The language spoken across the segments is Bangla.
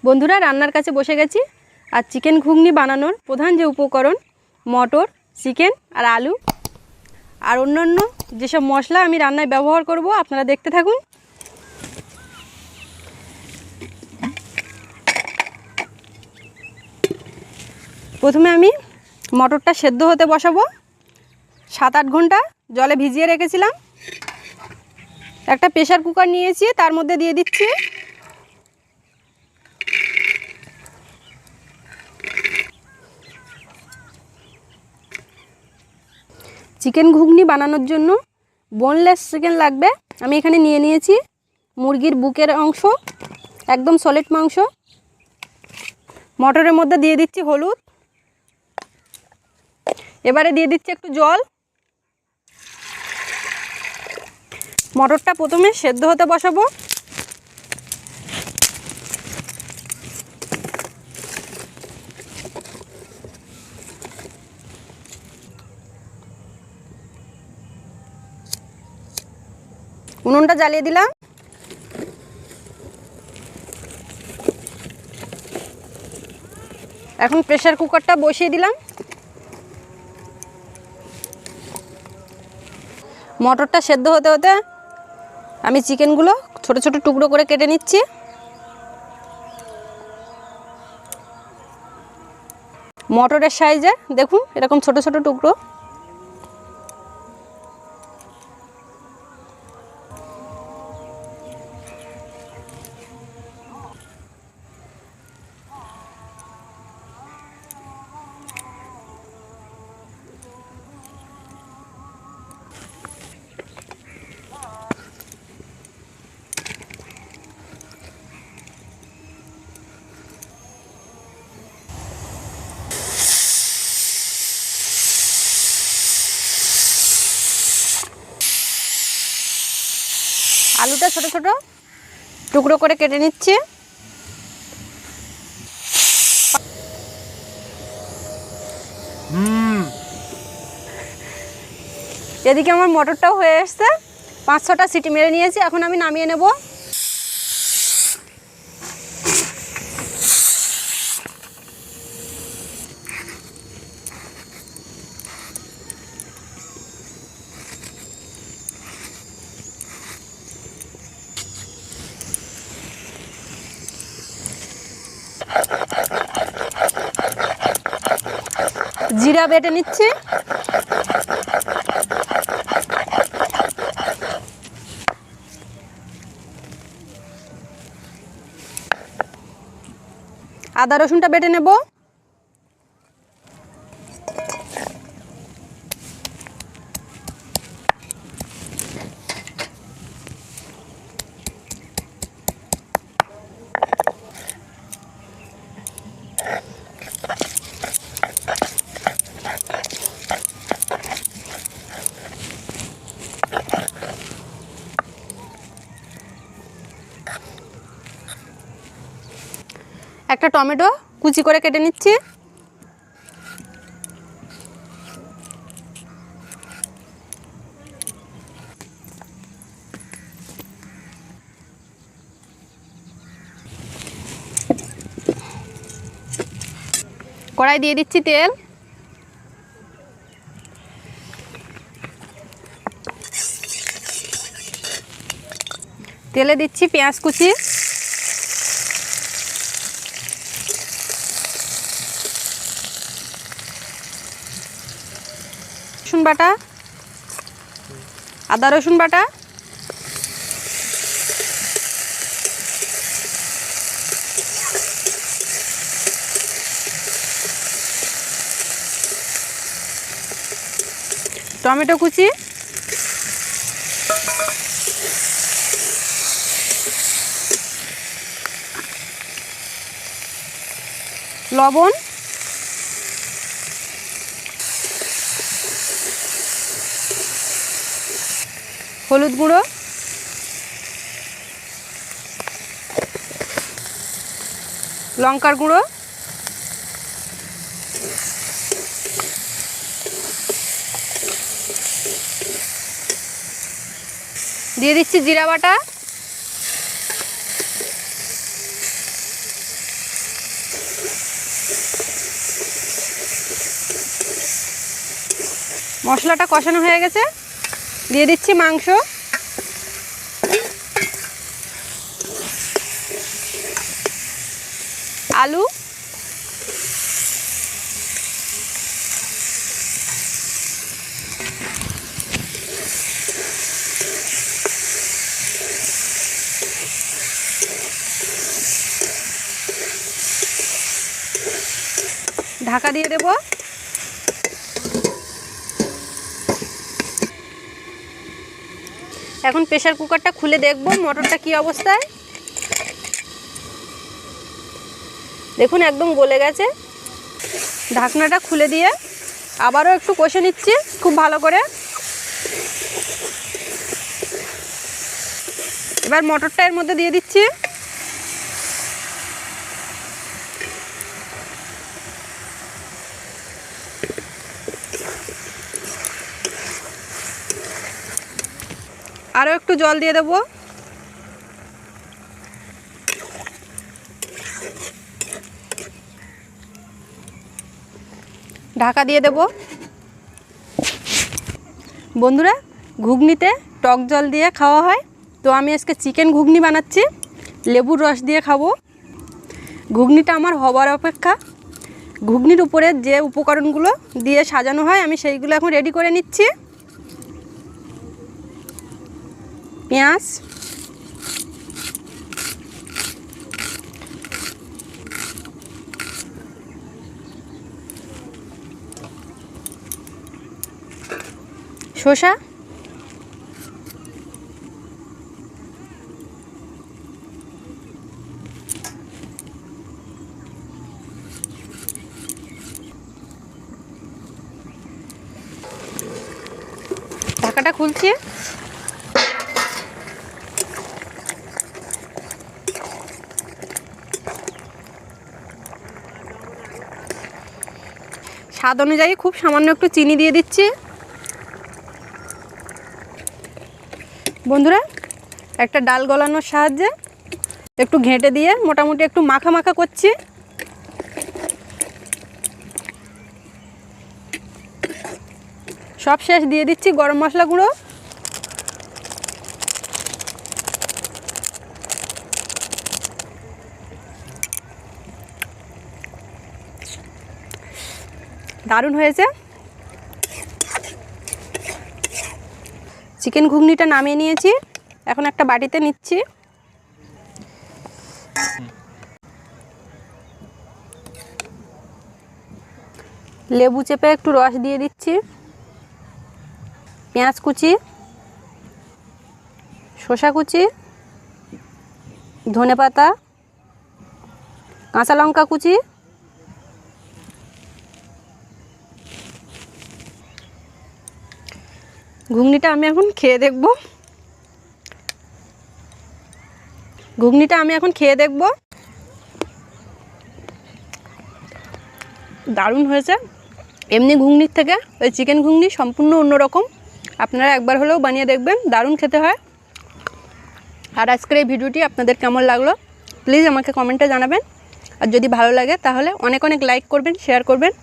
বন্ধুরা রান্নার কাছে বসে গেছি। আর চিকেন ঘুগনি বানানোর প্রধান যে উপকরণ মটর, চিকেন আর আলু আর অন্যান্য যেসব মশলা আমি রান্নায় ব্যবহার করব আপনারা দেখতে থাকুন। প্রথমে আমি মটরটা সেদ্ধ হতে বসাবো। 7-8 ঘন্টা জলে ভিজিয়ে রেখেছিলাম। একটা প্রেসার কুকার নিয়েছি, তার মধ্যে দিয়ে দিচ্ছি চিকেন ঘুগনি বানানোর জন্য বোনলেস চিকেন লাগবে। আমি এখানে নিয়ে নিয়েছি মুরগির বুকের অংশ, একদম সলিড মাংস। মটরের মধ্যে দিয়ে দিচ্ছি হলুদ, এবারে দিয়ে দিচ্ছি একটু জল। মটরটা প্রথমে সেদ্ধ হতে বসাবো। উনুনটা জ্বালিয়ে দিলাম। এখন প্রেসার কুকারটা বসিয়ে দিলাম। মটরটা সেদ্ধ হতে হতে আমি চিকেনগুলো ছোট ছোট টুকরো করে কেটে নিচ্ছি। মটরের সাইজে দেখুন এরকম ছোট ছোট টুকরো। আলুটা ছোট ছোট টুকরো করে কেটে নিচ্ছি। এদিকে আমার মটরটাও হয়ে এসছে। 5-6টা সিটি মেরে নিয়েছি। এখন আমি নামিয়ে নেব। জিরা বেটে নিচ্ছি। আদা রসুনটা বেটে নেব। একটা টমেটো কুচি করে কেটে নিচ্ছি। কড়াই দিয়ে দিচ্ছি তেল। তেলে দিচ্ছি পেঁয়াজ কুচি, রসুন বাটা, আদা রসুন বাটা, টমেটো কুচি, লবণ, হলুদ গুঁড়ো, লঙ্কার গুঁড়ো, দিয়ে দিচ্ছি জিরা বাটা, মশলাটা কষানো হয়ে গেছে, দিয়ে দিচ্ছি মাংস। আলু, ঢাকা দিয়ে দেব। এখন প্রেসার কুকারটা খুলে দেখব মটরটা কি অবস্থায়। দেখুন একদম গলে গেছে। ঢাকনাটা খুলে দিয়ে আবারও একটু কষে নিচ্ছি খুব ভালো করে। এবার মটরটা এর মধ্যে দিয়ে দিচ্ছি। আরও একটু জল দিয়ে দেবো। ঢাকা দিয়ে দেব। বন্ধুরা, ঘুগনিতে টক জল দিয়ে খাওয়া হয়, তো আমি আজকে চিকেন ঘুগনি বানাচ্ছি, লেবুর রস দিয়ে খাবো। ঘুগনিটা আমার হবার অপেক্ষা। ঘুগনির উপরে যে উপকরণগুলো দিয়ে সাজানো হয় আমি সেইগুলো এখন রেডি করে নিচ্ছি। পেঁয়াজ, শসা, ঢাকাটা খুলছি। স্বাদ অনুযায়ী খুব সামান্য একটু চিনি দিয়ে দিচ্ছি। বন্ধুরা, একটা ডাল গলানোর সাহায্যে একটু ঘেঁটে দিয়ে মোটামুটি একটু মাখা মাখা করছি। সব শেষ দিয়ে দিচ্ছি গরম মশলা গুঁড়ো। দারুণ হয়েছে। চিকেন ঘুগনিটা নামিয়ে নিয়েছি, এখন একটা বাটিতে নিচ্ছি। লেবু চেপে একটু রস দিয়ে দিচ্ছি। পেঁয়াজ কুচি, শসা কুচি, ধনেপাতা, কাঁচা লঙ্কা কুচি, ঘুগনিটা আমি এখন খেয়ে দেখব। দারুণ হয়েছে। এমনি ঘুগনির থেকে ওই চিকেন ঘুগনি সম্পূর্ণ অন্যরকম। আপনারা একবার হলেও বানিয়ে দেখবেন, দারুণ খেতে হয়। আর আজকের এই ভিডিওটি আপনাদের কেমন লাগলো প্লিজ আমাকে কমেন্টে জানাবেন। আর যদি ভালো লাগে তাহলে অনেক অনেক লাইক করবেন, শেয়ার করবেন।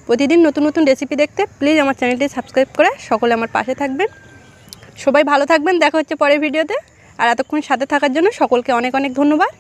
প্রতিদিন নতুন নতুন রেসিপি দেখতে প্লিজ আমার চ্যানেলটি সাবস্ক্রাইব করে সকলে আমার পাশে থাকবেন। সবাই ভালো থাকবেন, দেখা হচ্ছে পরের ভিডিওতে। আর এতক্ষণ সাথে থাকার জন্য সকলকে অনেক অনেক ধন্যবাদ।